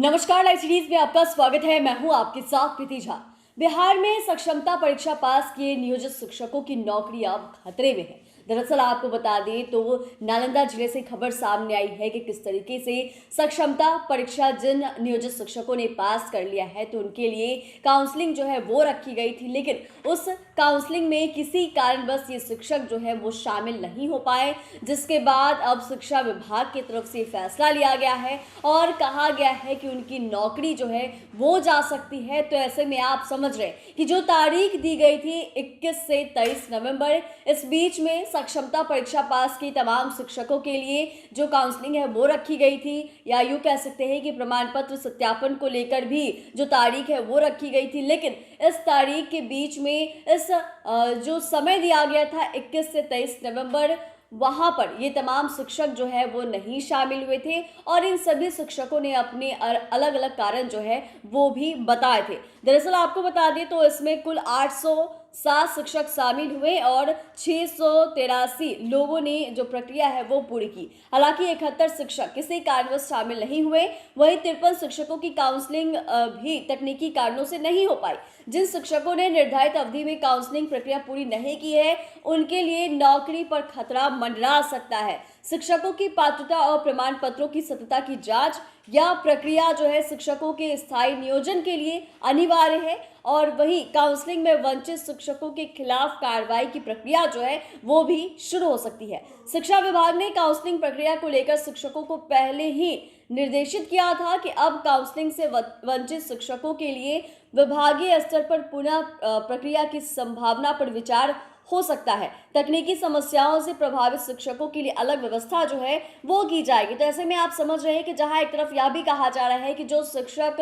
नमस्कार, live series में आपका स्वागत है। मैं हूं आपके साथ प्रीति झा। बिहार में सक्षमता परीक्षा पास किए नियोजित शिक्षकों की नौकरी अब खतरे में है। दरअसल आपको बता दें तो नालंदा जिले से खबर सामने आई है कि किस तरीके से सक्षमता परीक्षा जिन नियोजित शिक्षकों ने पास कर लिया है तो उनके लिए काउंसलिंग जो है वो रखी गई थी, लेकिन उस काउंसलिंग में किसी कारणवश ये शिक्षक जो है वो शामिल नहीं हो पाए, जिसके बाद अब शिक्षा विभाग की तरफ से फैसला लिया गया है और कहा गया है कि उनकी नौकरी जो है वो जा सकती है। तो ऐसे में आप समझ रहे हैं कि जो तारीख दी गई थी 21 से 23 नवंबर, इस बीच में सक्षमता परीक्षा पास की तमाम शिक्षकों के लिए जो काउंसलिंग है वो रखी गई थी, या यूं कह सकते हैं कि प्रमाण पत्र सत्यापन को लेकर भी जो तारीख है वो रखी गई थी। लेकिन इस तारीख के बीच में इस जो समय दिया गया था 21 से 23 नवंबर, वहां पर ये तमाम शिक्षक जो है वो नहीं शामिल हुए थे और इन सभी शिक्षकों ने अपने अलग अलग कारण जो है वो भी बताए थे। दरअसल आपको बता दें तो इसमें कुल 807 शिक्षक शामिल हुए और 683 लोगों ने जो प्रक्रिया है वो पूरी की। हालांकि 71 शिक्षक किसी कारणवश शामिल नहीं हुए। वहीं 53 शिक्षकों की काउंसलिंग भी तकनीकी कारणों से नहीं हो पाई। जिन शिक्षकों ने निर्धारित अवधि में काउंसलिंग प्रक्रिया पूरी नहीं की है उनके लिए नौकरी पर खतरा मंडरा सकता है। शिक्षकों की पात्रता और प्रमाण पत्रों की सत्यता की जांच या प्रक्रिया जो है शिक्षकों के स्थायी नियोजन के लिए अनिवार्य है और वहीं काउंसलिंग में वंचित शिक्षकों के खिलाफ कार्रवाई की प्रक्रिया जो है वो भी शुरू हो सकती है। शिक्षा विभाग ने काउंसलिंग प्रक्रिया को लेकर शिक्षकों को पहले ही निर्देशित किया था कि अब काउंसलिंग से वंचित शिक्षकों के लिए विभागीय स्तर पर पुनः प्रक्रिया की संभावना पर विचार हो सकता है। तकनीकी समस्याओं से प्रभावित शिक्षकों के लिए अलग व्यवस्था जो है वो की जाएगी। तो ऐसे में आप समझ रहे हैं कि जहां एक तरफ यह भी कहा जा रहा है कि जो शिक्षक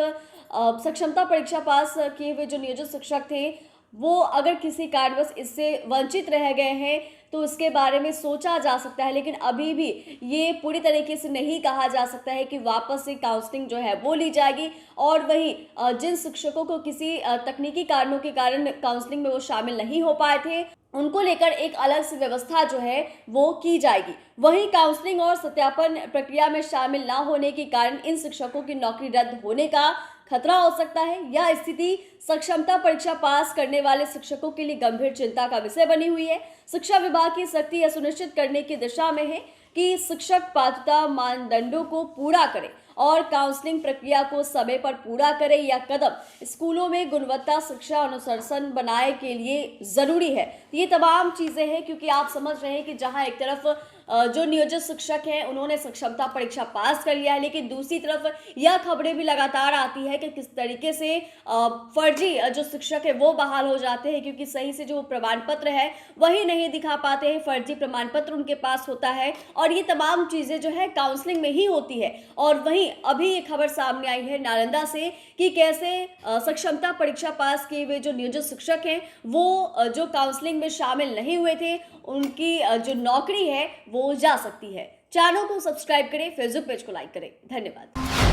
सक्षमता परीक्षा पास किए हुए जो नियोजित शिक्षक थे वो अगर किसी कारणवश इससे वंचित रह गए हैं तो इसके बारे में सोचा जा सकता है, लेकिन अभी भी ये पूरी तरीके से नहीं कहा जा सकता है कि वापस से काउंसलिंग जो है वो ली जाएगी। और वहीं जिन शिक्षकों को किसी तकनीकी कारणों के कारण काउंसलिंग में वो शामिल नहीं हो पाए थे उनको लेकर एक अलग से व्यवस्था जो है वो की जाएगी। वहीं काउंसलिंग और सत्यापन प्रक्रिया में शामिल ना होने के कारण इन शिक्षकों की नौकरी रद्द होने का खतरा हो सकता है। यह स्थिति सक्षमता परीक्षा पास करने वाले शिक्षकों के लिए गंभीर चिंता का विषय बनी हुई है। शिक्षा विभाग की सख्ती यह सुनिश्चित करने की दिशा में है कि शिक्षक पात्रता मानदंडों को पूरा करें और काउंसलिंग प्रक्रिया को समय पर पूरा करें। यह कदम स्कूलों में गुणवत्ता शिक्षा अनुशासन बनाए के लिए जरूरी है। ये तमाम चीजें हैं क्योंकि आप समझ रहे हैं कि जहां एक तरफ जो नियोजित शिक्षक हैं उन्होंने सक्षमता परीक्षा पास कर लिया है, लेकिन दूसरी तरफ यह खबरें भी लगातार आती है कि किस तरीके से फर्जी जो शिक्षक है वो बहाल हो जाते हैं क्योंकि सही से जो प्रमाण पत्र है वही नहीं दिखा पाते हैं, फर्जी प्रमाण पत्र उनके पास होता है और ये तमाम चीजें जो है काउंसलिंग में ही होती है। और वहीं अभी ये खबर सामने आई है नालंदा से कि कैसे सक्षमता परीक्षा पास किए हुए जो नियोजित शिक्षक हैं वो जो काउंसलिंग में शामिल नहीं हुए थे उनकी जो नौकरी है वो जा सकती है। चैनल को सब्सक्राइब करें, फेसबुक पेज को लाइक करें। धन्यवाद।